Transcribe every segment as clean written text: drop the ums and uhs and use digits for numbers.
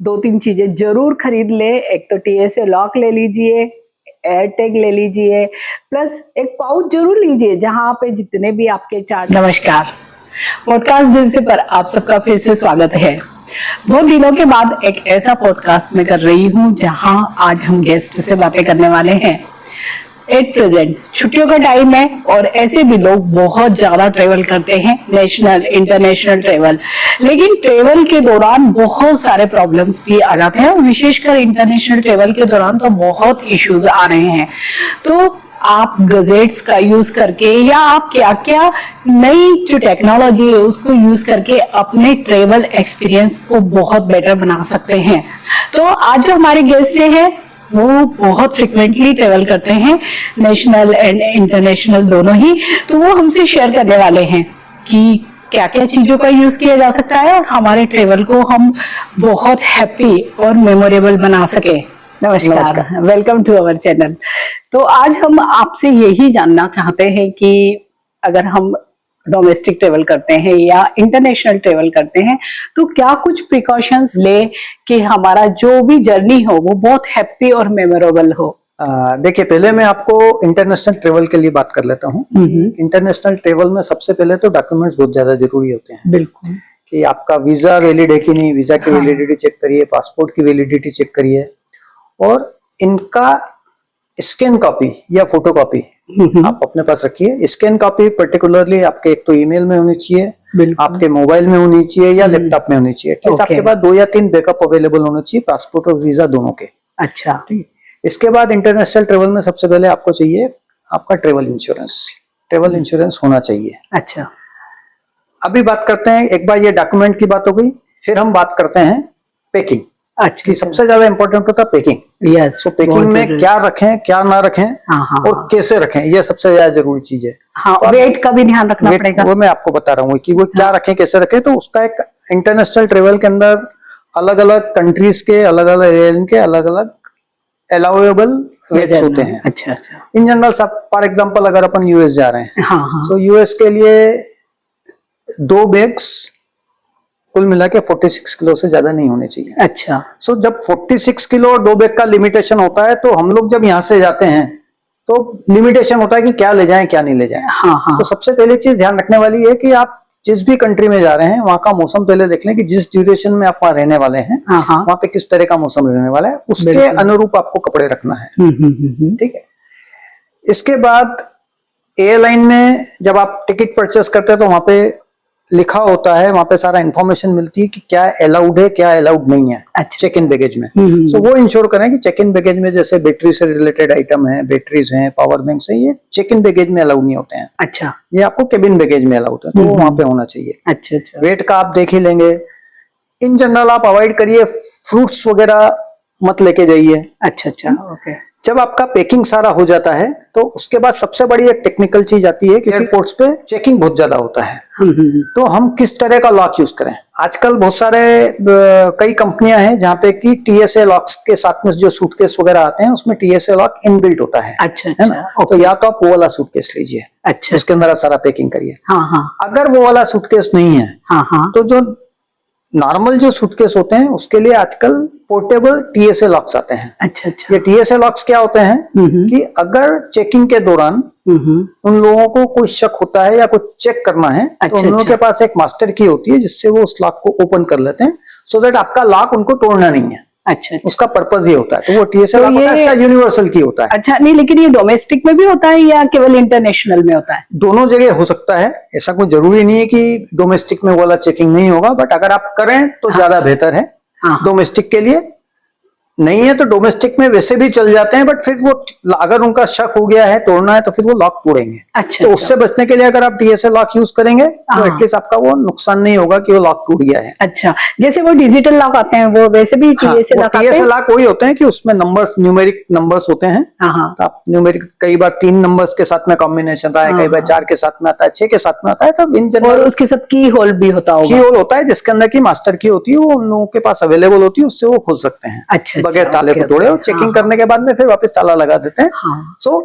दो तीन चीजें जरूर खरीद ले। एक तो टीएसए लॉक ले लीजिए, एयर टैग ले लीजिए, प्लस एक पाउच जरूर लीजिए जहां पे जितने भी आपके चार्ज। नमस्कार, पॉडकास्ट बिजनेस पर आप सबका फिर से स्वागत है। बहुत दिनों के बाद एक ऐसा पॉडकास्ट मैं कर रही हूं जहां आज हम गेस्ट से बातें करने वाले हैं। एट प्रेजेंट छुट्टियों का टाइम है और ऐसे भी लोग बहुत ज्यादा ट्रेवल करते हैं, नेशनल इंटरनेशनल ट्रेवल। लेकिन ट्रेवल के दौरान बहुत सारे प्रॉब्लम्स भी आ जाते हैं और विशेषकर इंटरनेशनल ट्रेवल के दौरान तो बहुत इश्यूज आ रहे हैं। तो आप गजेट्स का यूज करके या आप क्या क्या नई जो टेक्नोलॉजी है उसको यूज करके अपने ट्रेवल एक्सपीरियंस को बहुत बेटर बना सकते हैं। तो आज जो हमारे गेस्ट हैं वो बहुत फ्रिक्वेंटली ट्रेवल करते हैं, नेशनल एंड इंटरनेशनल दोनों ही। तो वो हमसे शेयर करने वाले हैं कि क्या क्या चीजों का यूज किया जा सकता है और हमारे ट्रेवल को हम बहुत हैप्पी और मेमोरेबल बना सके। नमस्कार, वेलकम टू अवर चैनल। तो आज हम आपसे यही जानना चाहते हैं कि अगर हम डोमेस्टिक ट्रेवल करते हैं या इंटरनेशनल ट्रेवल करते हैं तो क्या कुछ प्रिकॉशंस ले कि हमारा जो भी जर्नी हो वो बहुत हैप्पी और मेमोरेबल हो। देखिए, पहले मैं आपको इंटरनेशनल ट्रेवल के लिए बात कर लेता हूँ। इंटरनेशनल ट्रेवल में सबसे पहले तो डॉक्यूमेंट्स बहुत ज्यादा जरूरी होते हैं। बिल्कुल, कि आपका वीजा वैलिड है कि नहीं, वीजा की वैलिडिटी चेक करिए, पासपोर्ट की वैलिडिटी चेक करिए और इनका स्कैन कॉपी या फोटो कॉपी आप अपने पास रखिए। स्कैन कॉपी पर्टिकुलरली आपके एक तो ईमेल में होनी चाहिए, आपके मोबाइल में होनी चाहिए या लैपटॉप में होनी चाहिए। आपके पास 2 या 3 बैकअप अवेलेबल होने चाहिए, पासपोर्ट और वीजा दोनों के। अच्छा, ठीक। इसके बाद इंटरनेशनल ट्रेवल में सबसे पहले आपको चाहिए आपका ट्रेवल इंश्योरेंस। ट्रेवल इंश्योरेंस होना चाहिए। अच्छा, अभी बात करते हैं, एक बार ये डॉक्यूमेंट की बात हो गई, फिर हम बात करते हैं पैकिंग। अच्छा, कि सबसे ज्यादा इंपॉर्टेंट होता है पैकिंग। यस, सो पैकिंग में क्या रखें, क्या ना रखें और कैसे रखें, ये सबसे ज्यादा जरूरी चीज है। तो वेट का भी ध्यान रखना पड़ेगा। वो मैं आपको बता रहा हूँ कि वो क्या रखें, कैसे रखें। तो उसका एक इंटरनेशनल ट्रेवल के अंदर अलग अलग कंट्रीज के अलग अलग एयरलाइन के अलग अलग अलाउएबल वेट्स होते हैं। अच्छा अच्छा। इन जनरल सब, फॉर एग्जांपल अगर अपन यूएस जा रहे हैं, सो यूएस के लिए 2 बैग्स कुल मिला के 46 किलो से ज्यादा नहीं होने चाहिए। अच्छा। सो जब 46 किलो और 2 बैग का लिमिटेशन होता है तो हम लोग जब यहाँ से जाते हैं तो लिमिटेशन होता है कि क्या ले जाएं क्या नहीं ले जाएं। तो सबसे पहली चीज ध्यान रखने वाली है कि आप जिस भी कंट्री में जा रहे हैं वहां का मौसम पहले देख लें कि जिस ड्यूरेशन में आप वहां रहने वाले हैं वहां पे किस तरह का मौसम रहने वाला है, उसके अनुरूप आपको कपड़े रखना है। ठीक है। इसके बाद एयरलाइन में जब आप टिकट परचेस करते हैं तो वहां पे लिखा होता है, वहां पे सारा इंफॉर्मेशन मिलती है कि क्या अलाउड है क्या अलाउड नहीं है। अच्छा। चेक इन बैगेज में। सो वो इंश्योर करें कि चेक इन बैगेज में जैसे बैटरी से रिलेटेड आइटम है, बैटरीज हैं, पावर बैंक है, ये चेक इन बैगेज में अलाउड नहीं होते हैं। अच्छा। ये आपको केबिन बैगेज में अलाउड है, तो वो वहां पे होना चाहिए। अच्छा अच्छा। वेट का आप देख ही लेंगे। इन जनरल आप अवॉइड करिए, फ्रूट्स वगैरह मत लेके जाइए। अच्छा अच्छा, ओके। जब आपका पैकिंग सारा हो जाता है तो उसके बाद सबसे बड़ी एक टेक्निकल चीज आती है कि एयरपोर्ट्स पे चेकिंग बहुत ज्यादा होता है। तो हम किस तरह का लॉक यूज करें। आजकल बहुत सारे कई कंपनियां हैं जहाँ पे कि टीएसए लॉक्स के साथ में जो सूटकेस वगैरह आते हैं उसमें टीएसए लॉक इनबिल्ट होता है। अच्छा, है ना। तो या तो आप वो वाला सूटकेस लीजिए। अच्छा। उसके अंदर आप सारा पैकिंग करिए। अगर वो वाला सूटकेस नहीं है तो जो नॉर्मल जो सूटकेस होते हैं उसके लिए आजकल पोर्टेबल टीएसए लॉक्स आते हैं। अच्छा अच्छा। ये टीएसए लॉक्स क्या होते हैं कि अगर चेकिंग के दौरान उन लोगों को कोई शक होता है या कुछ चेक करना है तो उन लोगों के पास एक मास्टर की होती है जिससे वो उस लॉक को ओपन कर लेते हैं, सो दैट आपका लॉक उनको तोड़ना नहीं है। अच्छा। उसका पर्पज ये होता है। तो वो टीएसए लॉक होता है, इसका यूनिवर्सल की होता है। अच्छा, नहीं लेकिन ये डोमेस्टिक में भी होता है या केवल इंटरनेशनल में होता है? दोनों जगह हो सकता है, ऐसा कोई जरूरी नहीं है कि डोमेस्टिक में वाला चेकिंग नहीं होगा, बट अगर आप करें तो ज्यादा बेहतर है। डोमेस्टिक के लिए नहीं है तो डोमेस्टिक में वैसे भी चल जाते हैं, बट फिर वो अगर उनका शक हो गया है तोड़ना है तो फिर वो लॉक तोड़ेंगे। अच्छा, तो उससे बचने के लिए अगर आप टीएसए लॉक यूज करेंगे तो एटलीस्ट आपका वो नुकसान नहीं होगा कि वो लॉक टूट गया है। अच्छा, जैसे वो डिजिटल लॉक आते हैं वो वैसे भी टीएसए लॉक आते हैं? टीएसए लॉक वही होते हैं कि उसमें नंबर्स, न्यूमेरिक नंबर्स होते हैं। तो आप न्यूमेरिक कई बार 3 नंबर्स के साथ में कॉम्बिनेशन आता है, कई बार 4 के साथ में आता है, 6 के साथ में आता है। तो इन जनरल उसके साथ की होल भी होता होगा। की होल होता है जिसके अंदर की मास्टर की होती है, वो उन लोगों के पास अवेलेबल होती है, उससे वो खोल सकते हैं। अच्छा, बगैर ताले को तोड़े। और चेकिंग करने के बाद में फिर वापस ताला लगा देते हैं। सो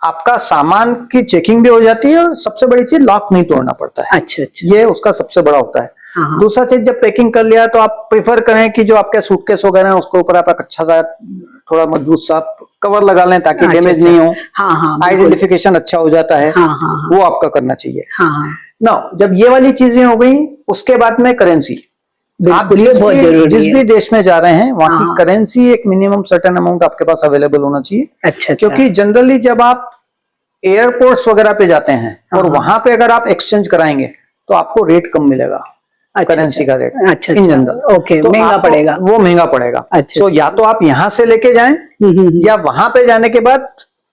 आपका सामान की चेकिंग भी हो जाती है और सबसे बड़ी चीज लॉक नहीं तोड़ना पड़ता है। अच्छा अच्छा। ये उसका सबसे बड़ा होता है। हाँ। दूसरा चीज, जब पैकिंग कर लिया तो आप प्रेफर करें कि जो आपके सूटकेस वगैरह है उसके ऊपर आप एक अच्छा सा थोड़ा मजबूत सा कवर लगा लें ताकि अच्छा, डैमेज अच्छा। नहीं हो। हाँ हाँ, आइडेंटिफिकेशन अच्छा हो जाता है। हाँ हाँ हाँ, वो आपका करना चाहिए। हाँ ना, जब ये वाली चीजें हो गई, उसके बाद में करेंसी। आप बिल्कुल, ये बहुत जरूरी जिस है। भी देश में जा रहे हैं वहां की हाँ। करेंसी एक मिनिमम सर्टेन अमाउंट आपके पास अवेलेबल होना चाहिए। अच्छा अच्छा। क्योंकि जनरली जब आप एयरपोर्ट्स वगैरह पे जाते हैं और हाँ। वहां पे अगर आप एक्सचेंज कराएंगे तो आपको रेट कम मिलेगा। अच्छा करेंसी अच्छा, का रेट अच्छा इन अच्छा, जनरल ओके, तो महंगा आपको पड़ेगा। वो महंगा पड़ेगा। अच्छा सो अच्छा। या तो आप यहाँ से लेके जाएं या वहां पे जाने के बाद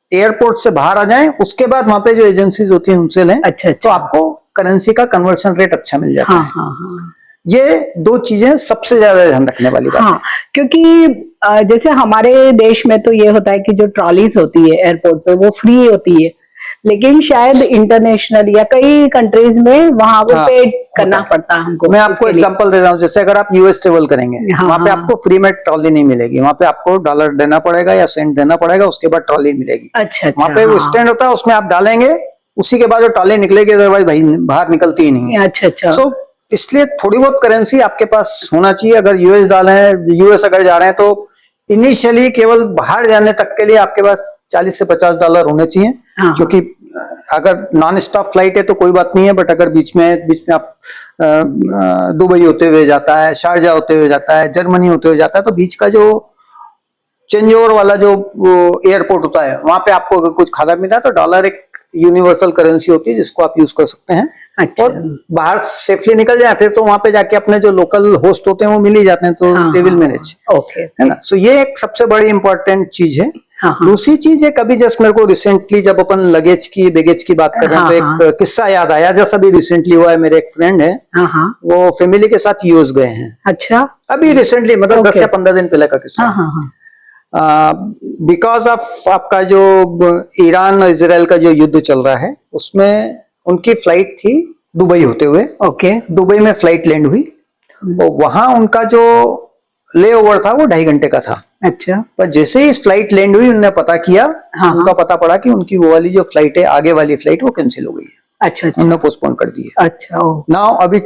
एयरपोर्ट से बाहर आ जाएं, उसके बाद वहां पे जो एजेंसीज होती हैं उनसे लें। अच्छा तो अच्छा। आपको करेंसी का कन्वर्शन रेट अच्छा मिल जाता हाँ है। हाँ हाँ ये दो चीजें सबसे ज्यादा ध्यान रखने वाली बात हाँ। है। क्योंकि जैसे हमारे देश में तो ये होता है कि जो ट्रॉलीज होती है एयरपोर्ट पे वो फ्री होती है, लेकिन शायद इंटरनेशनल या कई कंट्रीज में वहां वो हाँ, पे होता करना है। पड़ता है हमको। मैं आपको उसके लिए। एग्जांपल दे रहा हूँ, जैसे अगर आप यूएस ट्रेवल करेंगे हाँ वहां पे हाँ। आपको फ्री में ट्रॉली नहीं मिलेगी, वहां पे आपको डॉलर देना पड़ेगा या सेंट देना पड़ेगा, उसके बाद ट्रॉली मिलेगी। अच्छा वहां अच्छा। पे वो हाँ। स्टैंड होता है, उसमें आप डालेंगे, उसी के बाद जो ट्रॉली निकलेगी, अदरवाइज भाई बाहर निकलती ही नहीं है। अच्छा अच्छा। सो इसलिए थोड़ी बहुत करेंसी आपके पास होना चाहिए। अगर यूएस डाले हैं, यूएस अगर जा रहे हैं तो इनिशियली केवल बाहर जाने तक के लिए आपके पास $40 से $50 होने चाहिए। हाँ। क्योंकि अगर नॉन स्टॉप फ्लाइट है तो कोई बात नहीं है, बट अगर बीच में आप दुबई होते हुए जाता है, शारजा होते हुए जाता है, जर्मनी होते हुए जाता है, तो बीच का जो चेंज ओवर वाला जो एयरपोर्ट होता है वहां पे आपको अगर कुछ खाना मिला तो डॉलर एक यूनिवर्सल करेंसी होती है जिसको आप यूज कर सकते हैं। अच्छा। और बाहर सेफली निकल जाए फिर तो वहां पे जाके अपने जो लोकल होस्ट होते हैं वो मिल ही जाते हैं, तो हाँ दे विल हाँ, मैनेज, ओके। है ना। सो ये एक सबसे बड़ी इंपॉर्टेंट चीज है। हाँ हाँ। दूसरी चीज है, कभी जस्ट मेरे को रिसेंटली जब अपन बैगेज की बात कर रहे हैं हाँ, तो हाँ। एक किस्सा याद आया। जैसा अभी रिसेंटली हुआ है, मेरे एक फ्रेंड है, हाँ हाँ। वो फैमिली के साथ यूएस गए हैं अच्छा। अभी रिसेंटली, मतलब 10 ओके। या 15 दिन पहले का किस्सा। हाँ हाँ हाँ। बिकॉज ऑफ आपका जो ईरान और इजराइल का जो युद्ध चल रहा है उसमें उनकी फ्लाइट थी दुबई होते हुए। ओके। दुबई में फ्लाइट लैंड हुई और वहां उनका जो ले ओवर था वो 2.5 घंटे का था। अच्छा। पर जैसे ही फ्लाइट लैंड हुई उन्होंने पता किया, हाँ, उनका पता पड़ा कि उनकी वो वाली जो फ्लाइट है, आगे वाली फ्लाइट, वो कैंसिल हो गई है। अच्छा अच्छा। उन्होंने पोस्टपोन कर दी है। अच्छा। ओ। नाउ अभी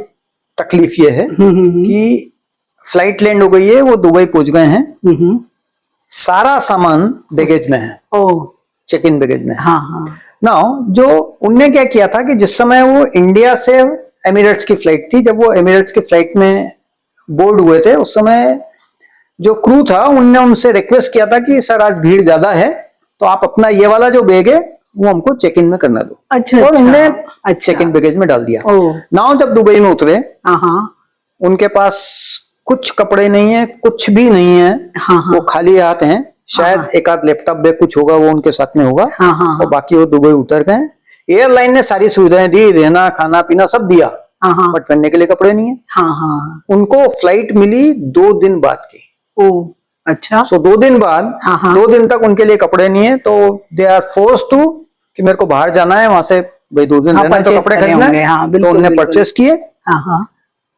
तकलीफ ये है हम्म। कि फ्लाइट लैंड हो गई है, वो दुबई पहुंच गए हैं, हम्म। सारा सामान बैगेज में है, ओ। चेक इन बैगेज में है। हाँ हाँ। नाउ जो उनने क्या किया था कि जिस समय वो इंडिया से एमिरेट्स की फ्लाइट थी, जब वो एमिरेट्स की फ्लाइट में बोर्ड हुए थे उस समय जो क्रू था उनने उनसे रिक्वेस्ट किया था कि सर आज भीड़ ज्यादा है तो आप अपना ये वाला जो बैग है वो हमको चेक इन में करना दो। अच्छा और अच्छा। उनने अच्छा। चेक इन बैगेज में डाल दिया। ओ। नाउ जब दुबई में उतरे, हाँ हाँ उनके पास कुछ कपड़े नहीं है, कुछ भी नहीं है। हाँ हाँ। वो खाली हाथ हैं, शायद एक आध लैपटॉप बैग कुछ होगा वो उनके साथ में होगा। हाँ हाँ और बाकी वो दुबई उतर गए। एयरलाइन ने सारी सुविधाएं दी, रहना खाना पीना सब दिया, हाँ हाँ बट पहनने के लिए कपड़े नहीं है। हाँ हाँ। उनको फ्लाइट मिली 2 दिन बाद की। ओ। अच्छा। सो 2 दिन बाद, हाँ हाँ। 2 दिन तक उनके लिए कपड़े नहीं है, तो दे आर फोर्स टू कि मेरे को बाहर जाना है, वहां से भाई 2 दिन हाँ, रहना है तो purchase कपड़े करने खरीदना होंगे, है। हाँ, तो बिल्कुल, उन्होंने बिल्कुल। परचेस किए। हाँ हाँ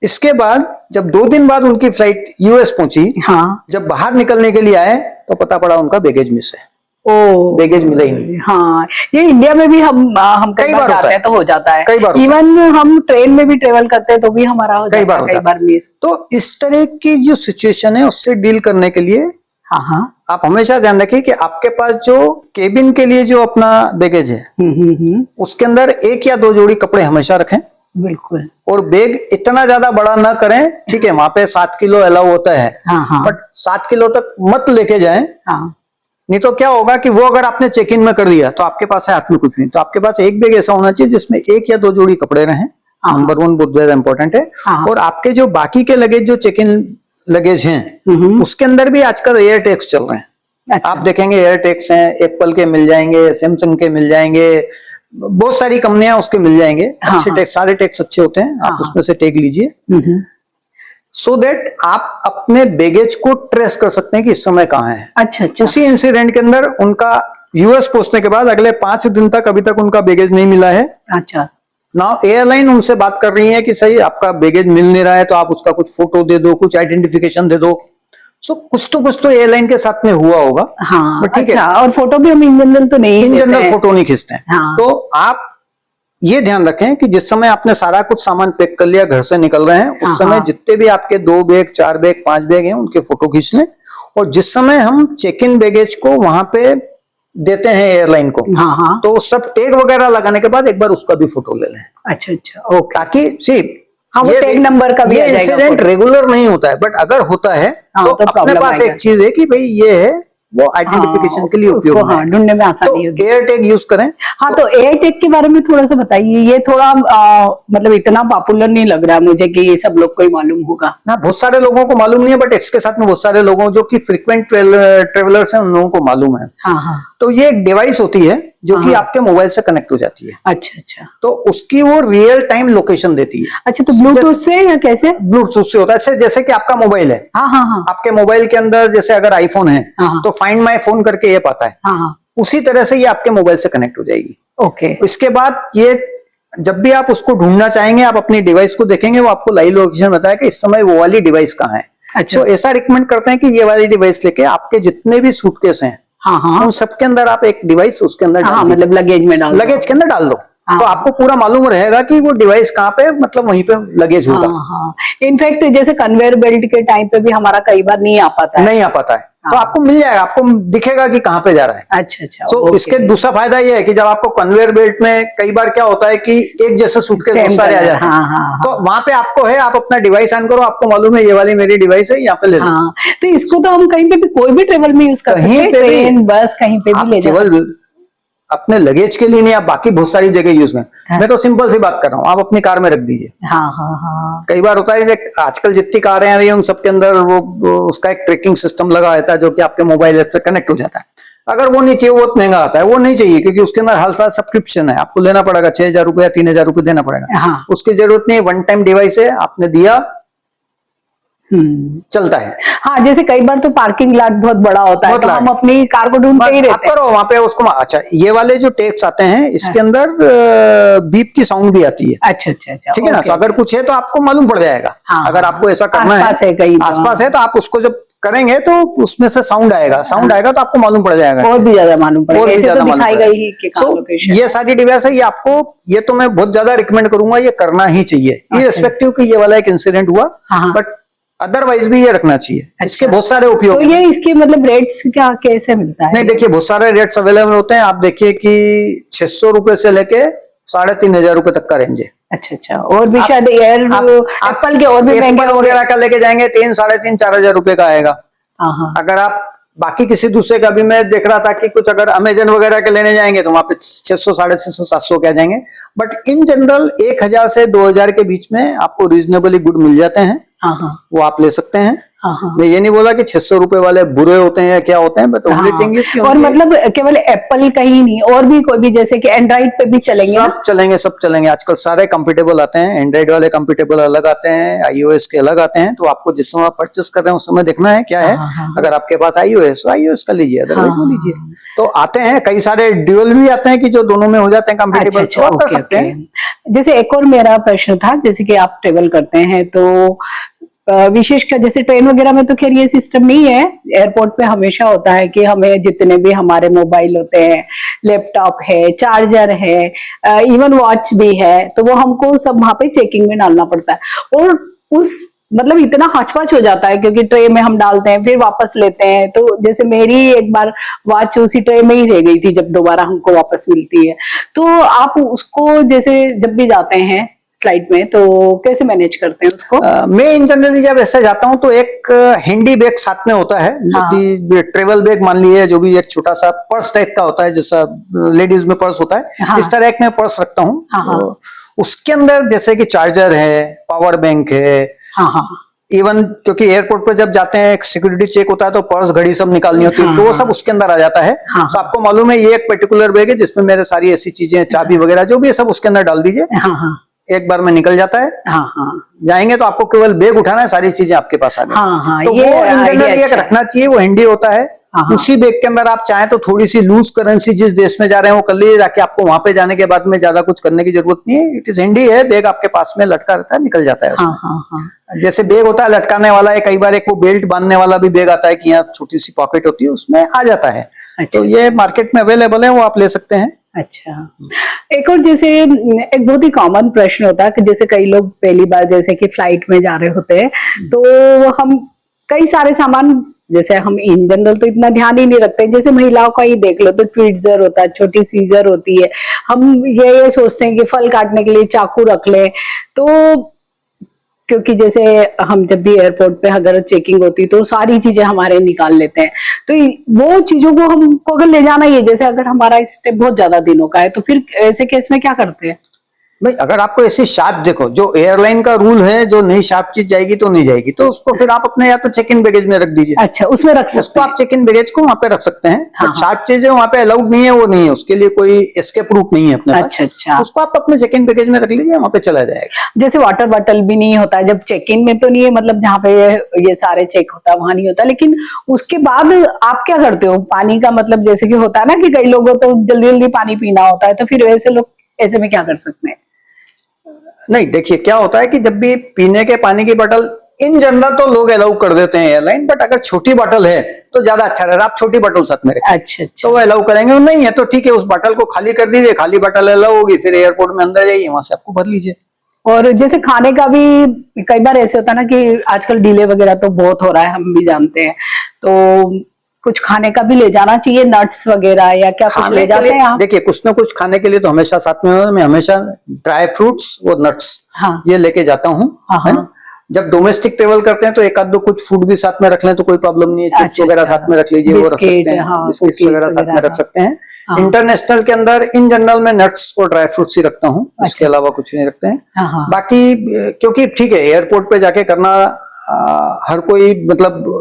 इसके बाद जब 2 दिन बाद उनकी फ्लाइट यूएस पहुंची, हाँ। जब बाहर निकलने के लिए आए तो पता पड़ा उनका बैगेज मिस है। ओ। बैगेज मिला ही नहीं। हाँ, ये इंडिया में भी हम कई बार होता जाते है। हैं तो हो जाता है। कई बार होता है। इवन हम ट्रेन में भी ट्रेवल करते हैं तो भी हमारा हो कई जाता बार है, होता कई है। बार मिस। तो इस तरह की जो सिचुएशन है उससे डील करने के लिए हाँ हाँ। आप हमेशा ध्यान रखिए कि आपके पास जो केबिन के लिए जो अपना बैगेज है उसके अंदर 1 या 2 जोड़ी कपड़े हमेशा रखें। बिल्कुल। और बैग इतना ज्यादा बड़ा ना करें, ठीक है, वहां पे 7 किलो अलाउ होता है, हाँ हाँ बट 7 किलो तक मत लेके जाएं। हाँ। नहीं तो क्या होगा कि वो अगर आपने चेक इन में कर दिया तो आपके पास है हाथ में कुछ नहीं। तो आपके पास एक बैग ऐसा होना चाहिए जिसमें 1 या 2 जोड़ी कपड़े रहें। हाँ। नंबर 1 बहुत ज्यादा इंपॉर्टेंट है। हाँ। और आपके जो बाकी के लगेज जो चेक इन लगेज हैं उसके अंदर भी आजकल एयर टैग्स चल रहे हैं। अच्छा। आप देखेंगे एयर टैग्स हैं, एप्पल के मिल जाएंगे, सैमसंग के मिल जाएंगे, बहुत सारी कंपनियां उसके मिल जाएंगे। हाँ, अच्छे हाँ। टैग, सारे टैग्स अच्छे होते हैं, आप हाँ। उसमें से टैग लीजिए सो दैट आप अपने बैगेज को ट्रेस कर सकते हैं कि इस समय कहाँ है। अच्छा अच्छा। उसी इंसिडेंट के अंदर उनका यूएस पहुंचने के बाद अगले 5 दिन तक अभी तक उनका बैगेज नहीं मिला है। अच्छा। नाउ एयरलाइन उनसे बात कर रही है कि सही आपका बैगेज मिल नहीं रहा है तो आप उसका कुछ फोटो दे दो, कुछ आइडेंटिफिकेशन दे दो। सो कुछ तो एयरलाइन के साथ में हुआ होगा। हाँ, बट ठीक अच्छा, है, और फोटो भी हम इन जनरल तो नहीं इन लेते जनरल हैं। फोटो नहीं खींचते हैं। हाँ। तो आप ये ध्यान रखें कि जिस समय आपने सारा कुछ सामान पैक कर लिया, घर से निकल रहे हैं, उस हाँ, समय हाँ। जितने भी आपके 2 बैग, 4 बैग, 5 बैग हैं, उनके फोटो खींच लें। और जिस समय हम चेक इन बैगेज को वहां पे देते हैं एयरलाइन को, हाँ, हाँ। तो सब टैग वगैरह लगाने के बाद एक बार उसका भी फोटो ले लें, अच्छा, अच्छा, ओके। ताकि सी हाँ, वो टैग नंबर का भी ये आ जाएगा इंसिडेंट फोटो। रेगुलर नहीं होता है, बट अगर होता है हाँ, तो तो अपने प्रॉब्लम पास आएगा। एक चीज है कि भाई ये है, वो आइडेंटिफिकेशन के लिए उसको उपयोग में हाँ, है। ढूंढने में आसानी तो होगी। एयर टैग यूज करें। हाँ, तो एयर टैग के बारे में थोड़ा सा बताइए। ये थोड़ा मतलब इतना पॉपुलर नहीं लग रहा मुझे कि ये सब लोग को ही मालूम होगा। ना, बहुत सारे लोगों को मालूम नहीं है, बट इसके साथ में बहुत सारे लोगों जो कि फ्रीक्वेंट ट्रेवलर्स हैं, उन लोगों को मालूम है। हाँ, हाँ। तो ये एक डिवाइस होती है जो कि हाँ। आपके मोबाइल से कनेक्ट हो जाती है। अच्छा, अच्छा, तो उसकी वो रियल टाइम लोकेशन देती है। अच्छा। तो ब्लूटूथ से या कैसे? ब्लूटूथ से होता है, जैसे कि आपका मोबाइल है, हाँ, हाँ, हाँ, आपके मोबाइल के अंदर जैसे अगर आईफोन है हाँ, तो फाइंड माई फोन करके ऐप आता है, हाँ, हाँ, उसी तरह से ये आपके मोबाइल से कनेक्ट हो जाएगी। ओके। इसके बाद ये जब भी आप उसको ढूंढना चाहेंगे, आप अपनी डिवाइस को देखेंगे, वो आपको लाइव लोकेशन बताया कि इस समय वो वाली डिवाइस कहाँ है। अच्छा। तो ऐसा रिकमेंड करते हैं कि ये वाली डिवाइस लेके आपके जितने भी सूटकेस हैं, हाँ, हाँ, उन सबके अंदर आप एक डिवाइस उसके अंदर हाँ, डाल दीजिए, मतलब लगेज में डाल दो। लगेज के अंदर डाल दो। हाँ। तो आपको पूरा मालूम रहेगा कि वो डिवाइस कहाँ पे, मतलब वहीं पे लगेज होगा। हाँ, हाँ। इनफैक्ट जैसे कन्वेयर बेल्ट के टाइम पे भी हमारा कई बार नहीं आ पाता है। नहीं आ पाता है, तो हाँ। आपको मिल जाएगा, आपको दिखेगा कि कहाँ पे जा रहा है। अच्छा, अच्छा, तो ओके। इसके दूसरा फायदा ये है कि जब आपको कन्वेयर बेल्ट में कई बार क्या होता है कि एक जैसे सूटकेस बहुत Same सारे आ color, जाते हैं। हाँ, हाँ, तो वहां पे आपको है, आप अपना डिवाइस ऑन करो, आपको मालूम है ये वाली मेरी डिवाइस है, यहाँ पे ले लो। हाँ, तो इसको तो हम कहीं पे भी कोई भी ट्रेवल में यूज कर सकते कहीं हैं, पे भी। ट्रेन, बस, कहीं पे आप भी ले जा सकते केवल अपने लगेज के लिए नहीं, आप बाकी बहुत सारी जगह यूज करें। हाँ। मैं तो सिंपल सी बात कर रहा हूँ, आप अपनी कार में रख दीजिए। हैं। हाँ, हाँ, हाँ, कई बार होता है जैसे आजकल जितनी कारें आ रही हैं उन सबके अंदर वो उसका एक ट्रैकिंग सिस्टम लगा रहता है जो कि आपके मोबाइल से कनेक्ट हो जाता है। अगर वो नहीं चाहिए, वो बहुत महंगा आता है, वो नहीं चाहिए, क्योंकि उसके अंदर हर साल सब्सक्रिप्शन है, आपको लेना पड़ेगा 6,000 रुपया, 3,000 रुपये देना पड़ेगा। हाँ। उसकी जरूरत नहीं, वन टाइम डिवाइस है, आपने दिया, हम्म। चलता है। हाँ, जैसे कई बार तो पार्किंग लॉट बहुत बड़ा होता है, बहुत तो large। हम अपनी कार को ढूंढते ही आप रहते हैं। करो वहां पे उसको। अच्छा, ये वाले जो टैग्स आते हैं इसके अंदर बीप की साउंड भी आती है। अच्छा, अच्छा, अच्छा, ठीक है ना, ओके, तो अगर ओके। कुछ है तो आपको मालूम पड़ जाएगा। हाँ, अगर आपको ऐसा करना आसपास है कहीं तो। आसपास है, तो आप उसको जब करेंगे तो उसमें से साउंड आएगा, साउंड आएगा तो आपको मालूम पड़ जाएगा। और भी ज्यादा मालूम और पड़ेगा, भी ऐसे तो ज्यादा मालूम दिखाई पड़ेगा। गई ही कि कहाँ So, लोकेशन। ये सारी डिवाइस है, ये आपको, ये तो मैं बहुत ज्यादा रिकमेंड करूंगा, ये करना ही चाहिए, इररिस्पेक्टिव कि ये वाला एक इंसिडेंट हुआ, हाँ। बट अदरवाइज भी ये रखना चाहिए। अच्छा। इसके बहुत सारे उपयोग तो हैं। ये इसके मतलब रेट्स क्या कैसे मिलता है? नहीं, देखिए बहुत सारे रेट्स अवेलेबल होते हैं। आप देखिए कि 600 रुपए से लेके 3,500 रुपए तक का रेंज है। अच्छा, अच्छा, और भी आप- शायद एयर आप एप्पल के और भी महंगे एप्पल होंगे। वगैरह का लेके जाएंगे 3, 3,500, 4,000 रुपए का आएगा। हाँ, हाँ, अगर आप बाकी किसी दूसरे का भी, मैं देख रहा था कि कुछ अगर अमेजन वगैरह के लेने जाएंगे तो वहां पे 600, 650, 700 के आ जाएंगे। बट इन जनरल 1,000 से 2,000 के बीच में आपको रीजनेबली गुड मिल जाते हैं, हाँ, हाँ, वो आप ले सकते हैं। हाँ, हाँ, मैं ये नहीं बोला कि 600 रुपए वाले बुरे होते हैं या क्या होते हैं, बट ओनली थिंग इज कि और उनके मतलब केवल एप्पल का ही नहीं, और भी कोई भी, जैसे कि एंड्रॉइड पे भी चलेंगे ना? सब चलेंगे, सब चलेंगे। आजकल सारे कंपेटेबल आते हैं, एंड्रॉइड वाले कंपेटेबल अलग आते हैं, आईओएस के अलग आते हैं। तो आपको जिस समय परचेस कर रहे हैं उस समय देखना है क्या है। हाँ, हाँ, अगर आपके पास आईओएस तो आईओएस का लीजिए, अदरवाइज वो हाँ, लीजिए। तो आते हैं कई सारे ड्यूअल भी आते हैं कि जो दोनों में हो जाते हैं कंपेटेबल, अच्छा, तो आप कर ओके, सकते हैं। ओके। जैसे एक और मेरा प्रश्न था, जैसे कि आप ट्रेवल करते हैं तो विशेषकर जैसे ट्रेन वगैरह में तो खैर ये सिस्टम नहीं है, एयरपोर्ट पे हमेशा होता है कि हमें जितने भी हमारे मोबाइल होते हैं, लैपटॉप है, चार्जर है, इवन वॉच भी है, तो वो हमको सब वहां पे चेकिंग में डालना पड़ता है। और उस मतलब इतना हचपच हो जाता है, क्योंकि ट्रे में हम डालते हैं फिर वापस लेते हैं। तो जैसे मेरी एक बार वॉच उसी ट्रे में ही रह गई थी जब दोबारा हमको वापस मिलती है। तो आप उसको जैसे जब भी जाते हैं फ्लाइट में तो कैसे मैनेज करते हैं उसको? मैं इन जनरली जब ऐसे जाता हूँ तो एक हैंडी बैग साथ में होता है, जो हाँ। कि ट्रेवल बैग मान लीजिए, जो भी एक छोटा सा पर्स टाइप का होता है, जैसा लेडीज में पर्स होता है, हाँ। इस तरह एक मैं पर्स रखता हूँ। हाँ, हाँ। तो उसके अंदर जैसे कि चार्जर है, पावर बैंक है, हाँ, हाँ, इवन क्योंकि एयरपोर्ट पर जब जाते हैं एक सिक्योरिटी चेक होता है तो पर्स घड़ी सब निकालनी होती है, हाँ, तो वो हाँ। सब उसके अंदर आ जाता है। हाँ। तो आपको मालूम है ये एक पर्टिकुलर बैग है जिसमें मेरे सारी ऐसी चीजें, चाबी वगैरह जो भी है सब उसके अंदर डाल दीजिए, हाँ, हाँ, एक बार में निकल जाता है। हाँ, हाँ, जाएंगे तो आपको केवल बैग उठाना है, सारी चीजें आपके पास आ गई। हाँ, हाँ, तो ये वो इन idea जनरल एक अच्छा है। रखना चाहिए, वो हैंडी होता है। हाँ। उसी बैग के अंदर आप चाहें तो थोड़ी सी लूज करेंसी जिस देश में जा रहे हैं वो कर लीजिए, जाके आपको वहां पे जाने के बाद में ज्यादा कुछ करने की जरूरत नहीं है। इट इज हैंडी है, बैग आपके पास में लटका रहता है, निकल जाता है उसमें। हाँ। जैसे बैग होता है लटकाने वाला है, कई बार एक वो बेल्ट बांधने वाला भी बैग आता है कि यहाँ छोटी सी पॉकेट होती है, उसमें आ जाता है। अच्छा। तो ये मार्केट में अवेलेबल है, वो आप ले सकते हैं। अच्छा, एक और जैसे एक बहुत ही कॉमन प्रश्न होता है कि जैसे कई लोग पहली बार जैसे कि फ्लाइट में जा रहे होते हैं, तो हम कई सारे सामान, जैसे हम इन जनरल तो इतना ध्यान ही नहीं रखते, जैसे महिलाओं का ही देख लो तो ट्वीजर होता है, छोटी सीजर होती है, हम ये सोचते हैं कि फल काटने के लिए चाकू रख ले, तो क्योंकि जैसे हम जब भी एयरपोर्ट पे अगर चेकिंग होती तो सारी चीजें हमारे निकाल लेते हैं, तो वो चीजों को हमको अगर ले जाना ही है, जैसे अगर हमारा स्टे बहुत ज्यादा दिनों का है, तो फिर ऐसे केस में क्या करते हैं? भाई अगर आपको ऐसी शार्प, देखो जो एयरलाइन का रूल है, जो नई शार्प चीज जाएगी तो नहीं जाएगी, तो उसको फिर आप अपने या तो चेक इन बैगेज में रख दीजिए। अच्छा, उसमें रख सकते उसको आप चेक इन बैगेज को वहां पे रख सकते हैं। हाँ, शार्प चीजें वहां पे अलाउड नहीं है, वो नहीं है, उसके लिए कोई एस्केप रूट नहीं है अपने पास। अच्छा। उसको आप अपने चेक इन बैगेज में रख लीजिए, वहां पे चला जाएगा। जैसे वाटर बॉटल भी नहीं होता है, जब चेक इन में तो नहीं है, मतलब जहाँ पे ये सारे चेक होता है वहां नहीं होता, लेकिन उसके बाद आप क्या करते हो पानी का? मतलब जैसे कि होता है ना कि कई लोगों को जल्दी जल्दी पानी पीना होता है, तो फिर वैसे लोग ऐसे में क्या कर सकते हैं? नहीं, देखिए क्या होता है कि जब भी पीने के पानी की बोतल इन जनरल तो लोग अलाउ कर देते हैं एयरलाइन, बट अगर छोटी बोतल है तो ज्यादा अच्छा रहेगा, आप छोटी बोतल साथ में रखिए। अच्छा। तो वो अलाउ करेंगे, और नहीं है तो ठीक है, उस बोतल को खाली कर दीजिए, खाली बोतल अलाउ होगी, फिर एयरपोर्ट में अंदर जाइए, वहां से आपको भर लीजिए। और जैसे खाने का भी कई बार ऐसे होता है ना कि आजकल डिले वगैरह तो बहुत हो रहा है, हम भी जानते हैं, तो कुछ खाने का भी ले जाना चाहिए, नट्स वगैरह या क्या कुछ ले जाते हैं आप? देखिए कुछ ना कुछ खाने के लिए तो हमेशा साथ में हो, मैं हमेशा ड्राई फ्रूट्स और नट्स ये लेके जाता हूँ, है ना। जब डोमेस्टिक ट्रेवल करते हैं तो एक आध दो कुछ फूड भी साथ में रख लें तो कोई प्रॉब्लम नहीं है। चिप्स वगैरह साथ में रख लीजिए, वो रख सकते हैं, बिस्किट्स वगैरह साथ में रख सकते हैं। इंटरनेशनल के अंदर इन जनरल में नट्स और ड्राई फ्रूट्स ही रखता हूँ, इसके अलावा कुछ नहीं रखते हैं। बाकी क्योंकि ठीक है एयरपोर्ट पे जाके करना हर कोई, मतलब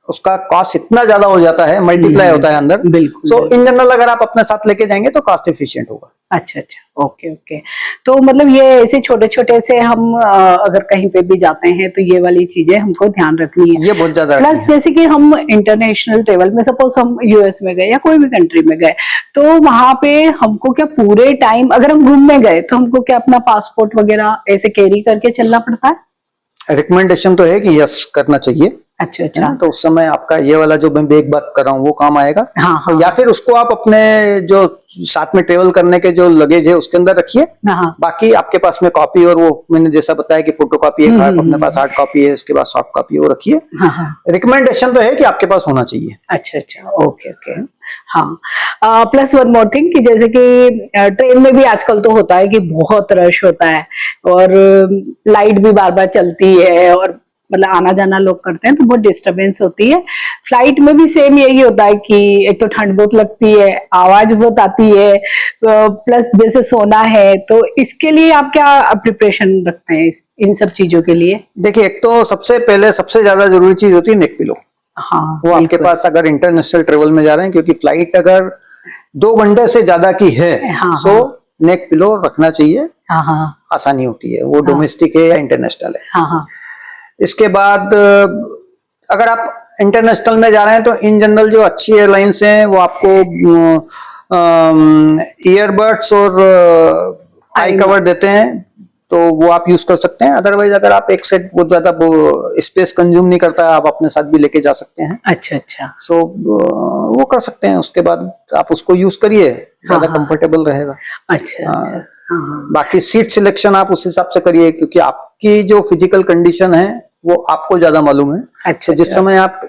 उसका कॉस्ट इतना ज्यादा हो जाता है, मल्टीप्लाई होता है अंदर। सो इन जनरल अगर आप अपने साथ लेके जाएंगे तो कॉस्ट एफिशिएंट होगा। अच्छा, ओके। तो मतलब ये ऐसे छोटे छोटे से हम अगर कहीं पे भी जाते हैं तो ये वाली चीजें हमको ध्यान रखनी है, ये बहुत ज्यादा। प्लस जैसे कि हम इंटरनेशनल ट्रेवल में, सपोज हम यूएस में गए या कोई भी कंट्री में गए, तो वहां पे हमको क्या पूरे टाइम अगर हम घूमने गए तो हमको क्या अपना पासपोर्ट वगैरह ऐसे कैरी करके चलना पड़ता है? रिकमेंडेशन तो है कि यस करना चाहिए। अच्छा। तो उस समय आपका ये वाला जो मैं बैग बात कर रहा हूँ वो काम आएगा। हाँ। या फिर उसको आप अपने जो साथ में ट्रेवल करने के जो लगेज है उसके अंदर रखिए। बाकी आपके पास में कॉपी, और वो मैंने जैसा बताया कि फोटो कॉपी है, अपने पास हार्ड कॉपी है, उसके बाद सॉफ्ट कॉपी है, वो रखिए। रिकमेंडेशन तो है कि आपके पास होना चाहिए। अच्छा, ओके। हाँ, प्लस वन मोर थिंग कि जैसे कि ट्रेन में भी आजकल तो होता है कि बहुत रश होता है और लाइट भी बार बार चलती है, और मतलब आना जाना लोग करते हैं तो बहुत डिस्टरबेंस होती है। फ्लाइट में भी सेम यही होता है कि एक तो ठंड बहुत लगती है, आवाज बहुत आती है, प्लस जैसे सोना है, तो इसके लिए आप क्या प्रिपरेशन रखते हैं इन सब चीजों के लिए? देखिए एक तो सबसे पहले सबसे ज्यादा जरूरी चीज होती है नेक पिलो। वो आपके पास अगर इंटरनेशनल ट्रेवल में जा रहे हैं, क्योंकि फ्लाइट अगर 2 घंटे से ज्यादा की है, सो नेक पिलो रखना चाहिए। आसानी होती है, वो डोमेस्टिक है या इंटरनेशनल है। इसके बाद अगर आप इंटरनेशनल में जा रहे हैं तो इन जनरल जो अच्छी एयरलाइंस हैं वो आपको ईयरबड्स और आई कवर देते हैं, तो वो आप यूज कर सकते हैं। अदरवाइज अगर आप एक सेट बहुत ज्यादा स्पेस कंज्यूम नहीं करता है, आप अपने साथ भी लेके जा सकते हैं। अच्छा। सो वो कर सकते हैं, उसके बाद आप उसको यूज करिए, ज्यादा कंफर्टेबल रहेगा। अच्छा। बाकी सीट सिलेक्शन आप उस हिसाब से करिए, क्योंकि आपकी जो फिजिकल कंडीशन है वो आपको ज्यादा मालूम है। अच्छा। जिस समय आप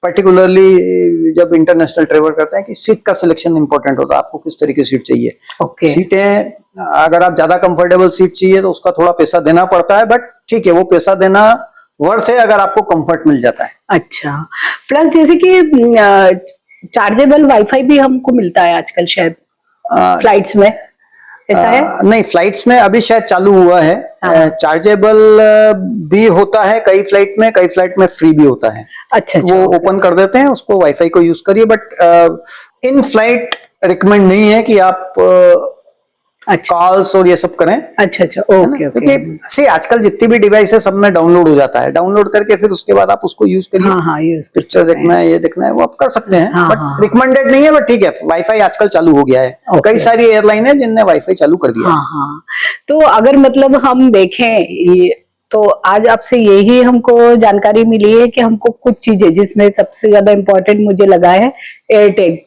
पर्टिकुलरली जब इंटरनेशनल ट्रेवल करते हैं कि सीट का सिलेक्शन इंपॉर्टेंट होता है, आपको किस तरह की सीट चाहिए। सीटें अगर आप ज्यादा कंफर्टेबल सीट चाहिए तो उसका थोड़ा पैसा देना पड़ता है, बट ठीक है वो पैसा देना वर्थ है अगर आपको कंफर्ट मिल जाता है। अच्छा, प्लस जैसे कि चार्जेबल वाईफाई भी हमको मिलता है आजकल शायद फ्लाइट्स में, ऐसा है? नहीं, फ्लाइट्स में अभी शायद चालू हुआ है। चार्जेबल भी होता है कई फ्लाइट में फ्री भी होता है। अच्छा। वो ओपन कर देते हैं, उसको वाईफाई को यूज करिए, बट इन फ्लाइट रिकमेंड नहीं है कि आप अच्छा कॉल्स और ये सब करें। अच्छा अच्छा, ओके ओके। क्योंकि सी आजकल जितनी भी डिवाइस है सब में डाउनलोड हो जाता है, डाउनलोड करके फिर उसके बाद आप उसको यूज करिए। हाँ हाँ, यूज कर पिक्चर सकते देखना है, ये देखना है, वो आप कर सकते हैं, हाँ, बट हाँ, रिकमेंडेड नहीं है, बट ठीक है। वाईफाई आजकल चालू हो गया है, कई सारी एयरलाइन है जिनने वाईफाई चालू कर दिया है। हाँ हाँ। तो अगर मतलब हम देखें ये, तो आज आपसे यही हमको जानकारी मिली है कि हमको कुछ चीजें, जिसमें सबसे ज्यादा इम्पोर्टेंट मुझे लगा है एयरटेल,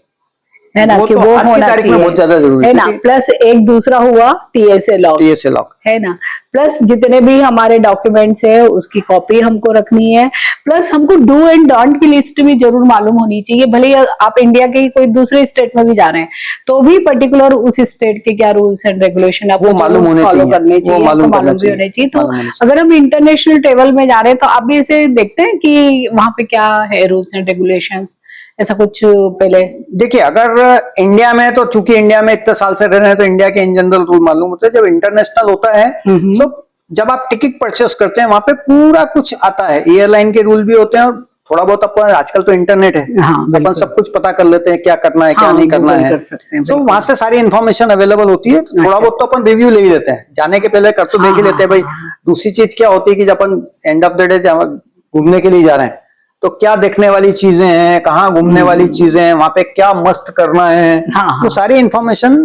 है ना, कि तो वो आज की होना तारीख में चाहिए, बहुत ज्यादा जरूरी है ना। क्योंकि प्लस एक दूसरा हुआ टीएसए लॉक, टीएसए लॉक, है ना। प्लस जितने भी हमारे डॉक्यूमेंट्स है उसकी कॉपी हमको रखनी है। प्लस हमको डू एंड डोंट की लिस्ट भी जरूर मालूम होनी चाहिए, भले ही आप इंडिया के कोई दूसरे स्टेट में भी जा रहे हैं तो भी पर्टिकुलर उस स्टेट के क्या रूल्स एंड रेगुलेशन आपको मालूम होने फॉलो चाहिए, करने चाहिए, वो आपको मालूम भी होने चाहिए। तो अगर हम इंटरनेशनल ट्रेवल में जा रहे हैं तो आप भी ऐसे देखते हैं कि वहां पे क्या है रूल्स एंड रेगुलेशंस, ऐसा कुछ पहले? देखिए, अगर इंडिया में तो चूंकि इंडिया में इतने साल से रह रहे हैं तो इंडिया के इन जनरल रूल मालूम होते हैं। जब इंटरनेशनल होता है तो जब आप टिकट परचेस करते हैं वहां पे पूरा कुछ आता है, एयरलाइन के रूल भी होते हैं और थोड़ा बहुत अपन, आजकल तो इंटरनेट है, अपन सब कुछ पता कर लेते हैं, क्या करना है क्या नहीं करना है। तो वहां से सारी इन्फॉर्मेशन अवेलेबल होती है। तो थोड़ा बहुत तो अपन रिव्यू ले ही लेते हैं, जाने के पहले कर तो देख ही लेते हैं भाई। दूसरी चीज क्या होती है कि जब अपन एंड ऑफ द डे घूमने के लिए जा रहे हैं तो क्या देखने वाली चीजें हैं, कहाँ घूमने वाली चीजें हैं, वहां पे क्या मस्त करना है, तो सारी इन्फॉर्मेशन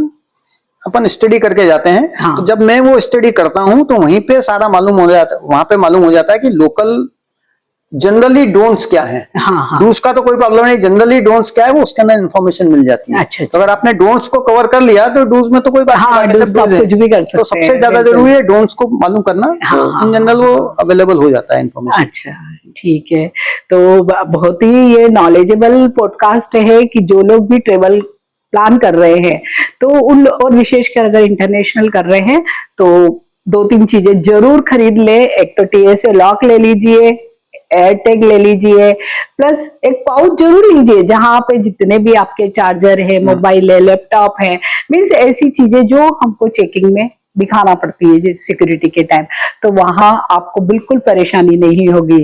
अपन स्टडी करके जाते हैं। तो जब मैं वो स्टडी करता हूं तो वहीं पे सारा मालूम हो जाता है, वहां पे मालूम हो जाता है कि लोकल जनरली डोंट्स क्या है। डूस का तो कोई प्रॉब्लम नहीं, जनरली डोंट्स क्या है वो उसके अंदर इन्फॉर्मेशन मिल जाती है। अच्छा, तो अगर आपने डोंट्स को कवर कर लिया तो डूस में तो कोई बात नहीं, बाकी सब डूस है। कुछ भी कर सकते तो सबसे ज्यादा जरूरी है डोंट्स को मालूम करना। इन जनरल वो अवेलेबल हो जाता है इन्फॉर्मेशन। अच्छा, ठीक है। तो बहुत ही ये नॉलेजेबल पॉडकास्ट है कि जो लोग भी ट्रेवल प्लान कर रहे हैं तो उन, और विशेषकर अगर इंटरनेशनल कर रहे हैं तो 2-3 चीजें जरूर खरीद ले। एक तो टीएसए लॉक ले लीजिए, एयरटैग ले लीजिए, प्लस एक पाउच जरूर लीजिए जहां पे जितने भी आपके चार्जर है, मोबाइल है, लैपटॉप है, मीन्स ऐसी चीजें जो हमको चेकिंग में दिखाना पड़ती है सिक्योरिटी के टाइम, तो वहां आपको बिल्कुल परेशानी नहीं होगी।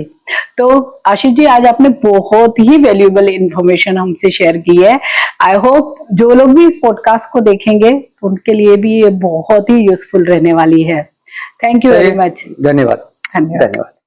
तो आशीष जी, आज आपने बहुत ही वैल्यूएबल इंफॉर्मेशन हमसे शेयर की है। आई होप जो लोग भी इस पॉडकास्ट को देखेंगे उनके लिए भी ये बहुत ही यूजफुल रहने वाली है। Thank you very much. धन्यवाद। धन्यवाद।